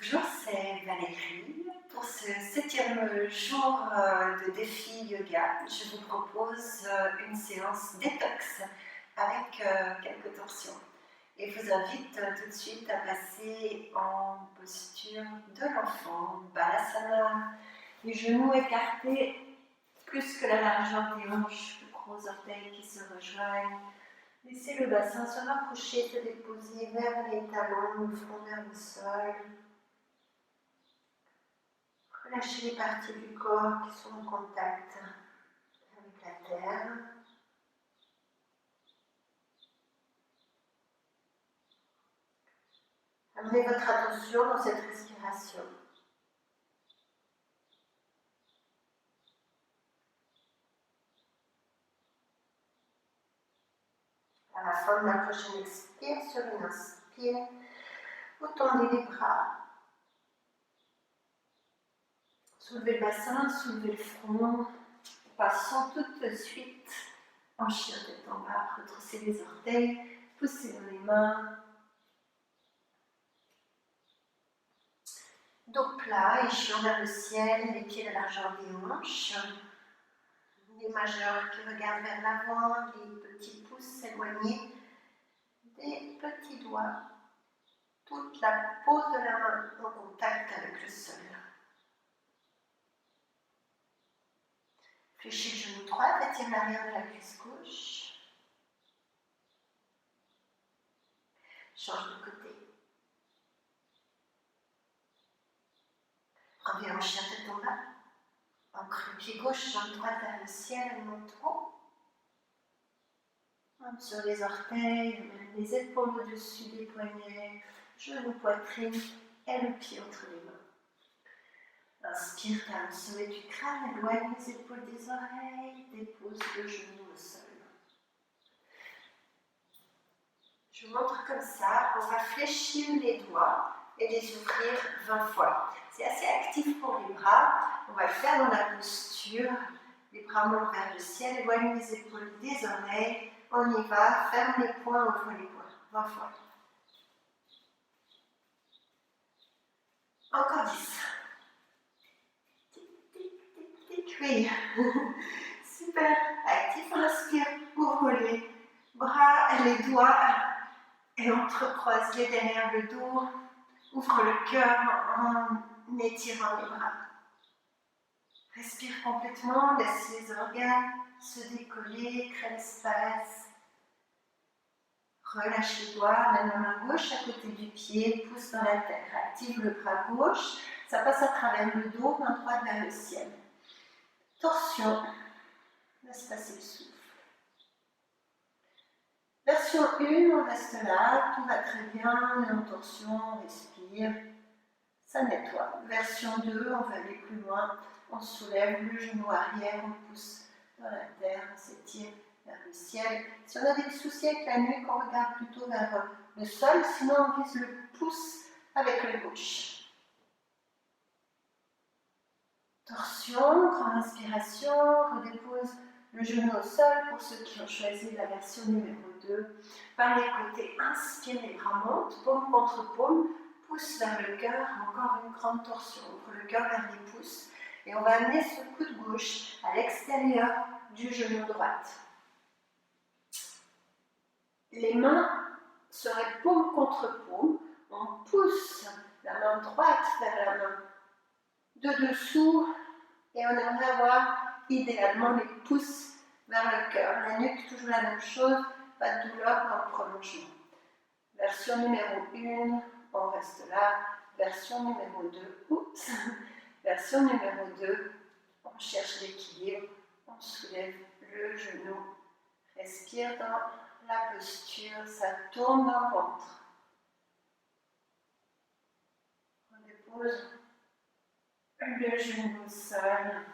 Bonjour, c'est Valérie. Pour ce 7e jour de défi yoga, je vous propose une séance détox avec quelques torsions. Et vous invite tout de suite à passer en posture de l'enfant, Balasana, les genoux écartés plus que la largeur des hanches, de gros orteils qui se rejoignent. Laissez le bassin se rapprocher, se déposer vers les talons, le front vers le sol. Relâchez les parties du corps qui sont en contact avec la terre. Amenez votre attention dans cette respiration. À la fin de la prochaine expire, sur une inspire, vous tendez les bras. Soulevez le bassin, soulevez le front, passons tout de suite en chien tête en bas. Retroussez les orteils, poussez dans les mains. Dos plat, échouant vers le ciel, les pieds à la largeur des hanches. Les majeurs qui regardent vers l'avant, les petits pouces éloignés des petits doigts. Toute la paume de la main en contact avec le sol. Fléchez le genou droit, attire l'arrière de la cuisse gauche. Change de côté. Reviens en chien tête en bas. Ancre le pied gauche, jambe droite vers le ciel, monte haut. Sur les orteils, les épaules au-dessus des poignets, genou, poitrine et le pied entre les mains. Inspire, talon sommet du crâne, éloigne les épaules des oreilles, dépose le genou au sol. Je vous montre comme ça, on va fléchir les doigts et les ouvrir 20 fois. C'est assez actif pour les bras, on va le faire dans la posture, les bras montent vers le ciel, éloigne les épaules des oreilles, on y va, ferme les poings, ouvre les poings, 20 fois. Encore 10. Oui, super, actif, on inspire, ouvre les bras, les doigts et entrecroise-les derrière le dos, ouvre le cœur en étirant les bras. Respire complètement, laisse les organes se décoller, crée l'espace. Relâche les doigts, amène la main gauche à côté du pied, pousse dans la terre. Active le bras gauche, ça passe à travers le dos, main droite vers le ciel. Torsion, laisse passer le souffle. Version 1, on reste là, tout va très bien, on est en torsion, on respire, ça nettoie. Version 2, on va aller plus loin, on soulève le genou arrière, on pousse dans la terre, on s'étire vers le ciel. Si on a des soucis avec la nuque, on regarde plutôt vers le sol, sinon on vise le pouce avec le gauche. Torsion, grande inspiration, redépose le genou au sol pour ceux qui ont choisi la version numéro 2. Par les côtés, inspire, les bras montent, paume contre paume, pouce vers le cœur, encore une grande torsion. Ouvre le cœur vers les pouces et on va amener ce coude gauche à l'extérieur du genou droit. Les mains seraient paume contre paume, on pousse la main droite vers la main de dessous et on aimerait avoir idéalement les pouces vers le cœur. La nuque, toujours la même chose, pas de douleur dans le prolongement. Version numéro 1, on reste là. Version numéro 2, oups. Version numéro 2, on cherche l'équilibre, on soulève le genou, respire dans la posture, ça tourne dans le ventre. On dépose le genou au sol,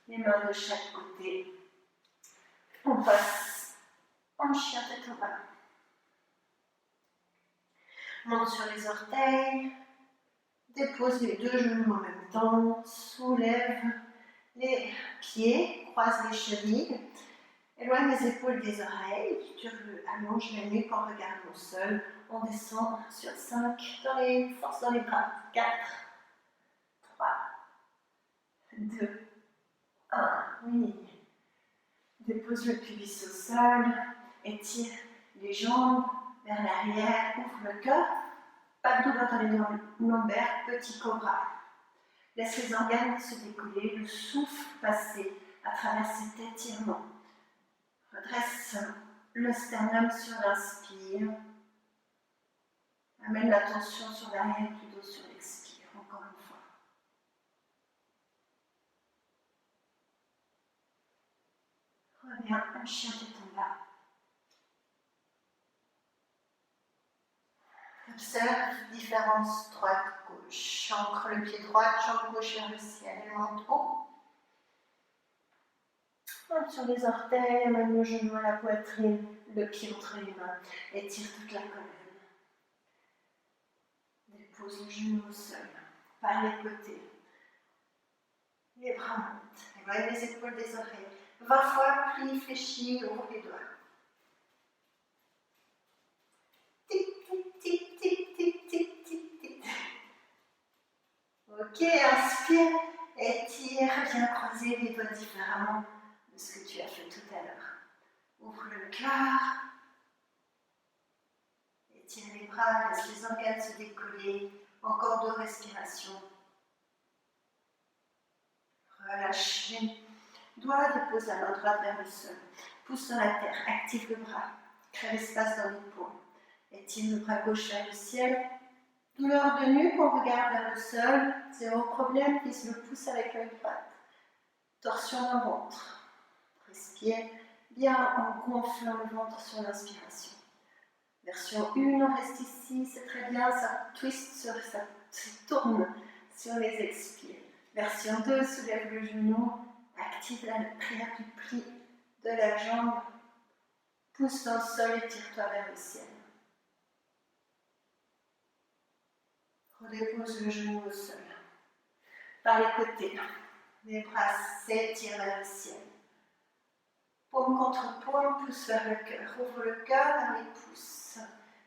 les mains de chaque côté. On passe en chien tête en bas. Monte sur les orteils, dépose les deux genoux en même temps, soulève les pieds, croise les chevilles, éloigne les épaules des oreilles, Tu allonges la nuque en regardant au sol. On descend sur 5. Force dans les bras. 4, 3, 2, 1. Oui. Dépose le pubis au sol. Étire les jambes vers l'arrière. Ouvre le cœur. Pas de douleur dans les lombaires. Petit cobra. Laisse les organes se décoller. Le souffle passer à travers cet étirement. Redresse le sternum sur l'inspire. Amène l'attention sur l'arrière du dos sur l'expire. Encore une fois. Reviens, un chien tête en bas. Observe différence droite-gauche. Ancre le pied droit, jambe gauche vers le ciel. Et monte haut. Monte sur les orteils, amène le genou à la poitrine, le pied entre les mains. Étire toute la colonne. Dépose le genou au sol, par les côtés. Les bras montent. Éloigne les épaules des oreilles. 20 fois, plie, fléchis, ouvre les doigts. Tic, tic, tic, tic, tic, tic, tic, tic. Ok, inspire, étire, viens croiser les doigts différemment de ce que tu as fait tout à l'heure. Ouvre le cœur. Étire les bras, laisse les organes se décoller. Encore 2 respirations. Relâche les doigts, dépose la main droite vers le sol. Pousse sur la terre, active le bras. Crée l'espace dans l'épaule. Étire le bras gauche vers le ciel. Douleur de nuque, on regarde vers le sol. Zéro problème, glisse le pouce avec l'œil droite. Torsion dans le ventre. Respire bien en gonflant le ventre sur l'inspiration. Version 1, on reste ici, c'est très bien, ça twist, ça tourne sur les expires. Version 2, soulève le genou, active la prière du pli de la jambe, pousse dans le sol et tire-toi vers le ciel. Redépose le genou au sol. Par les côtés, les bras s'étirent vers le ciel. Paume contre paume, pousse vers le cœur. Ouvre le cœur vers les pouces.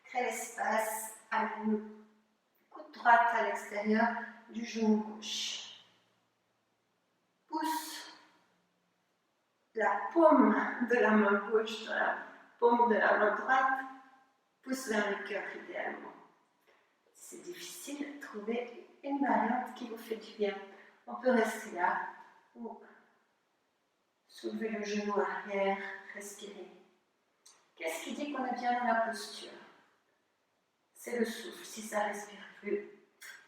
Crée l'espace. Amène le coude droite à l'extérieur du genou gauche. Pousse la paume de la main gauche dans la paume de la main droite. Pousse vers le cœur idéalement. C'est difficile, trouver une variante qui vous fait du bien. On peut rester là ou soulever le genou arrière, respirer. Qu'est-ce qui dit qu'on est bien dans la posture? C'est le souffle. Si ça ne respire plus,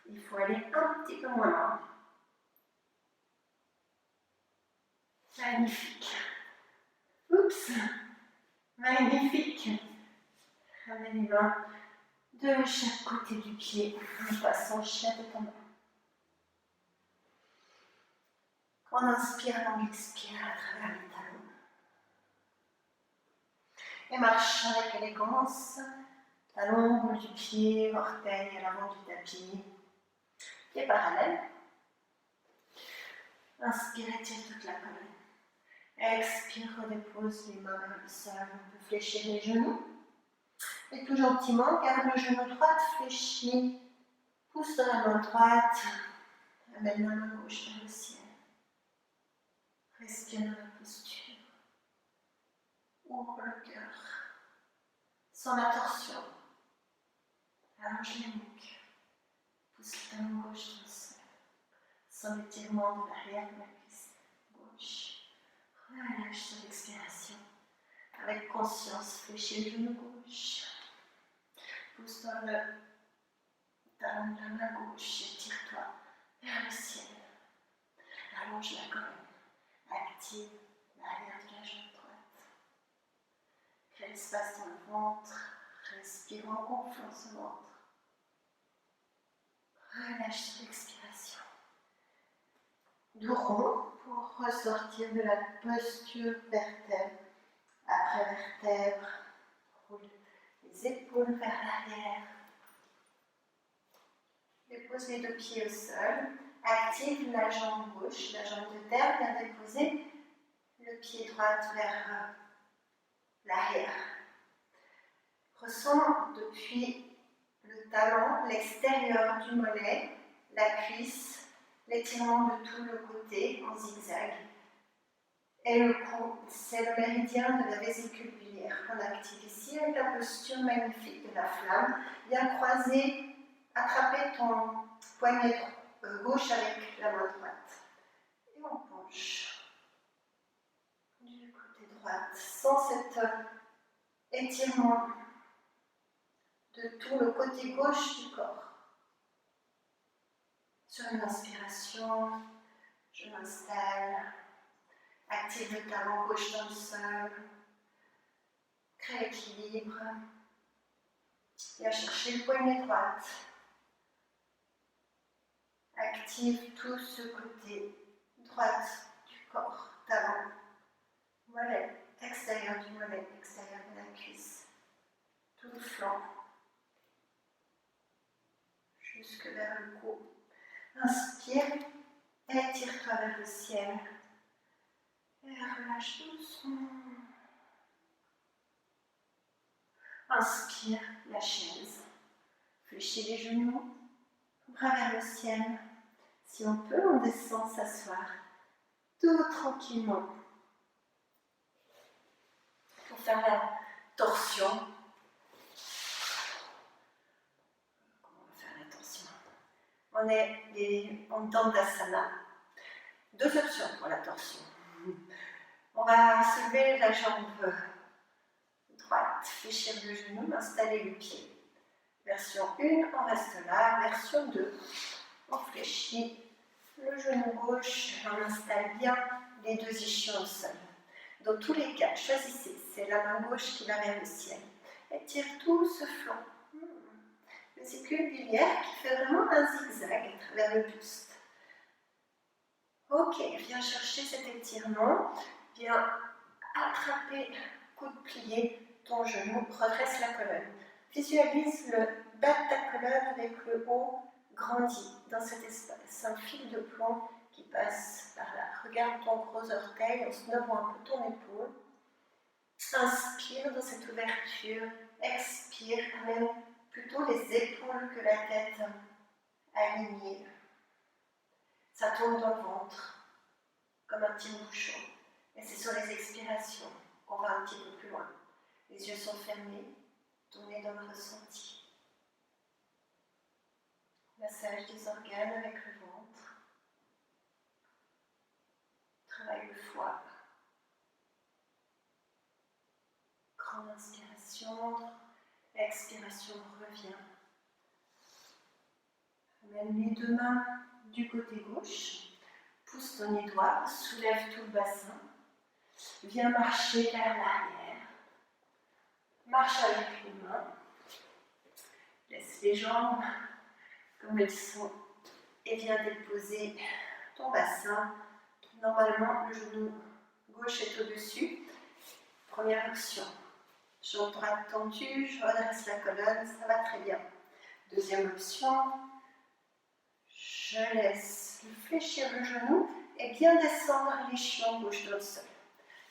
il faut aller un petit peu moins loin. Magnifique. Oups. Magnifique. Ramène les mains de chaque côté du pied en passant chien tête en bas. On inspire, on expire à travers les talons. Et marche avec élégance. Talons, bout du pied, orteil à l'avant du tapis. Pied parallèle. Inspire, étire toute la colonne. Expire, redépose les mains vers le sol. On peut fléchir les genoux. Et tout gentiment, garde le genou droit fléchi. Pousse dans la main droite. Amène la main gauche vers le ciel. Respire dans la posture. Ouvre le cœur. Sans la torsion. Allonge la nuque. Pousse la main gauche dans le sol. Sans l'étirement de l'arrière de la cuisse gauche. Relâche sur l'expiration. Avec conscience, fléchis le genou gauche. Pousse dans le talon de la main gauche. Étire-toi vers le ciel. Allonge la colonne. Active l'arrière de la jambe droite. Crée l'espace dans le ventre. Respire en gonflant ce ventre. Relâche sur l'expiration. Dos rond pour ressortir de la posture vertèbre après vertèbre. Roule les épaules vers l'arrière. Dépose les 2 pieds au sol. Active la jambe gauche, la jambe de terre. Viens déposer le pied droit vers l'arrière. Ressens depuis le talon, l'extérieur du mollet, la cuisse, l'étirement de tout le côté en zigzag. Et le cou, c'est le méridien de la vésicule biliaire qu'on active ici avec la posture magnifique de la flamme. Viens croiser, attraper ton poignet gauche avec la main droite. Et on penche du côté droit, sans cet étirement de tout le côté gauche du corps. Sur une inspiration, je m'installe, active le talon gauche dans le sol, crée l'équilibre, viens chercher le poignet droit, active tout ce côté droit du corps, talon, mollet, extérieur du mollet, extérieur de la cuisse, tout le flanc, jusque vers le cou. Inspire, étire-toi vers le ciel et relâche doucement. Inspire la chaise, fléchis les genoux, bras vers le ciel. Si on peut, on descend s'asseoir tout tranquillement. Pour faire la torsion. Comment on va faire la torsion? On est en Dandasana. Deux options pour la torsion. On va soulever la jambe droite, fléchir le genou, installer le pied. Version 1, on reste là. Version 2, on fléchit le genou gauche, on installe bien les deux ischions au sol. Dans tous les cas, choisissez, c'est la main gauche qui va vers le ciel. Étire tout ce flanc. Vésicule biliaire qui fait vraiment un zigzag à travers le buste. Ok, viens chercher cet étirement, viens attraper, coude plié, ton genou, redresse la colonne. Visualise le bas de ta colonne avec le haut grandi dans cet espace, un fil de plomb qui passe par là. Regarde ton gros orteil en snobant un peu ton épaule. Inspire dans cette ouverture, expire, amène plutôt les épaules que la tête alignée. Ça tourne dans le ventre, comme un petit bouchon. Et c'est sur les expirations qu'on va un petit peu plus loin. Les yeux sont fermés, tournez dans le ressenti. Massage des organes avec le ventre. Travaille le foie. Grande inspiration, expiration revient. Amène les deux mains du côté gauche. Pousse ton nez droit, soulève tout le bassin. Viens marcher vers l'arrière. Marche avec les mains. Laisse les jambes comme elles sont et viens déposer ton bassin. Normalement, le genou gauche est au-dessus. Première option. Jambe droite tendue, je redresse la colonne, ça va très bien. Deuxième option, je laisse fléchir le genou et bien descendre l'échelon gauche dans le sol.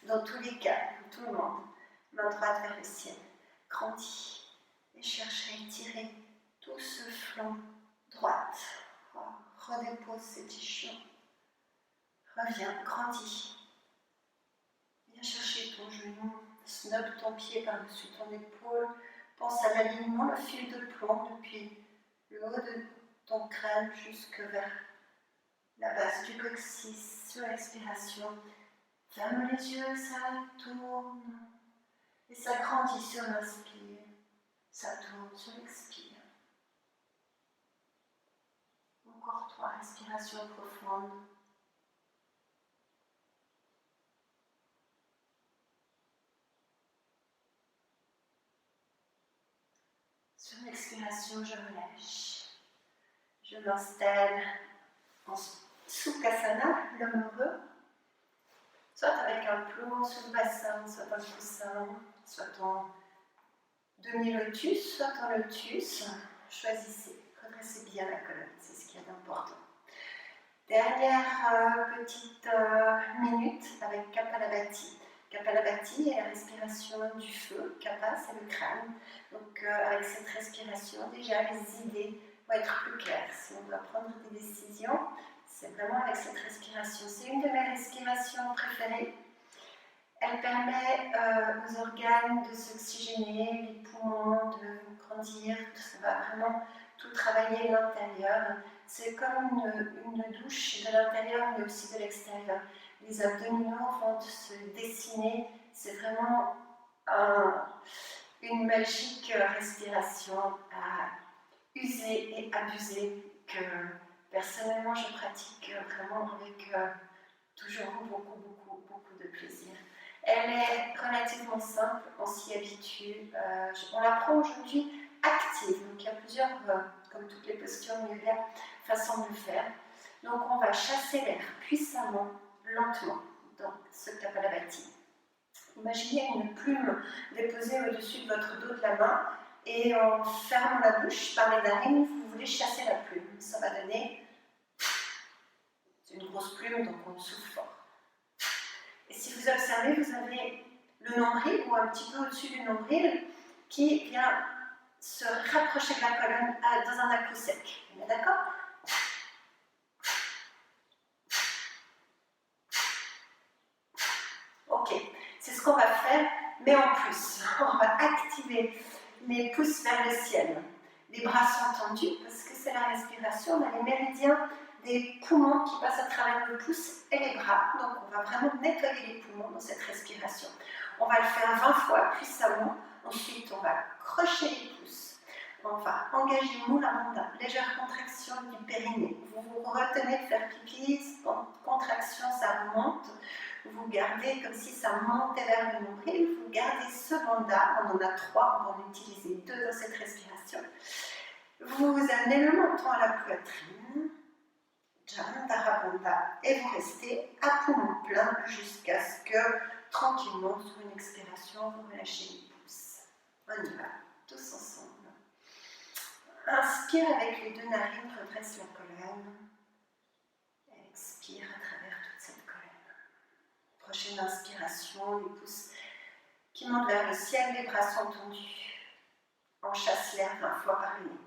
Dans tous les cas, tout le monde, main droite vers le ciel, grandis et cherche à étirer tout ce flanc droite. Redépose cet échelon. Reviens, grandis. Viens chercher ton genou, snob ton pied par-dessus ton épaule. Pense à l'alignement, le fil de plomb depuis le haut de ton crâne jusque vers la base du coccyx. Sur l'expiration, ferme les yeux, ça tourne. Et ça grandit sur l'inspire. Ça tourne sur l'expire. Encore 3 respirations profondes. Sur l'expiration, je relâche. Je m'installe en Sukhasana, l'homme heureux, soit avec un plomb sous le bassin, soit un coussin, soit en demi-lotus, soit en lotus. Choisissez, redressez bien la colonne, c'est ce qu'il y a d'important. Dernière petite minute avec Kapalabhati. Kapalabhati est la respiration du feu, Kappa c'est le crâne. Donc avec cette respiration, déjà les idées vont être plus claires. Si on doit prendre des décisions, c'est vraiment avec cette respiration. C'est une de mes respirations préférées. Elle permet aux organes de s'oxygéner, les poumons de grandir, ça va vraiment tout travailler l'intérieur. C'est comme une douche de l'intérieur mais aussi de l'extérieur. Les abdominaux vont se dessiner, c'est vraiment une magique respiration à user et abuser que personnellement je pratique vraiment avec toujours beaucoup de plaisir. Elle est relativement simple, on s'y habitue, on la prend aujourd'hui active, donc il y a plusieurs, comme toutes les postures yoga, façons de le faire. Donc on va chasser l'air puissamment, lentement, dans ce Kapalabhati. Imaginez une plume déposée au-dessus de votre dos de la main et en fermant la bouche par les narines, vous voulez chasser la plume. Ça va donner une grosse plume, donc on souffle fort. Et si vous observez, vous avez le nombril ou un petit peu au-dessus du nombril qui vient se rapprocher de la colonne dans un à-coup sec. On est d'accord? Ok, c'est ce qu'on va faire, mais en plus, on va activer les pouces vers le ciel. Les bras sont tendus parce que c'est la respiration, on a les méridiens des poumons qui passent à travers le pouce et les bras. Donc on va vraiment nettoyer les poumons dans cette respiration. On va le faire 20 fois puissamment. Ensuite on va crocher les pouces. On va engager Mula Bandha, légère contraction du périnée. Vous vous retenez de faire pipi, contraction, ça remonte. Vous gardez comme si ça montait vers le nombril. Vous gardez ce bandha, on en a 3, on va en utiliser 2 dans cette respiration. Vous amenez le menton à la poitrine. Jalandhara Bandha, et vous restez à poumon plein jusqu'à ce que, tranquillement, sur une expiration, vous relâchez les pouces. On y va, tous ensemble. Inspire avec les 2 narines, redresse la colonne. Expire à travers toute cette colonne. Prochaine inspiration, les pouces qui montent vers le ciel, les bras sont tendus. On chasse l'air 20 fois par le nez.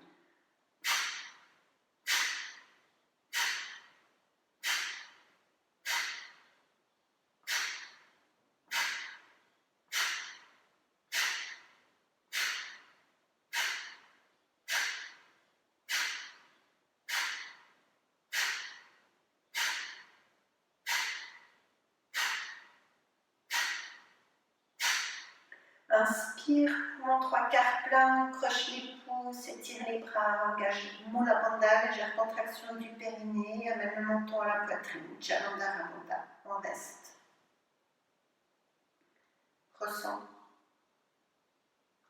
Inspire, poumon 3/4 plein, croche les pouces, étire les bras, engage Mula Bandha, légère contraction du périnée, amène le menton à la poitrine, Jalandhara Bandha, on reste. Ressens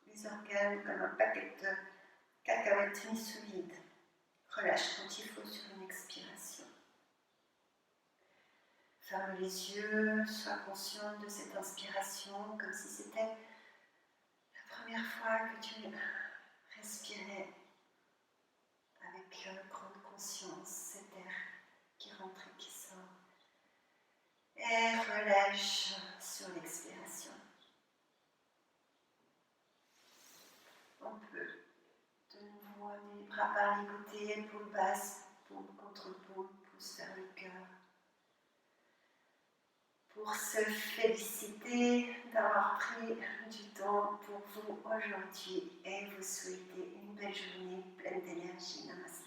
les organes comme un paquet de cacahuètes mis sous vide. Relâche quand il faut sur une expiration. Ferme les yeux, sois consciente de cette inspiration comme si c'était première fois que tu respirais avec grande conscience cet air qui rentre et qui sort. Et relâche sur l'expiration. On peut de nouveau amener les bras par les côtés, épaules basses, paume contre paume, pouce vers le cœur. Pour se féliciter d'avoir pris du temps pour vous aujourd'hui et vous souhaiter une belle journée pleine d'énergie. Namaste.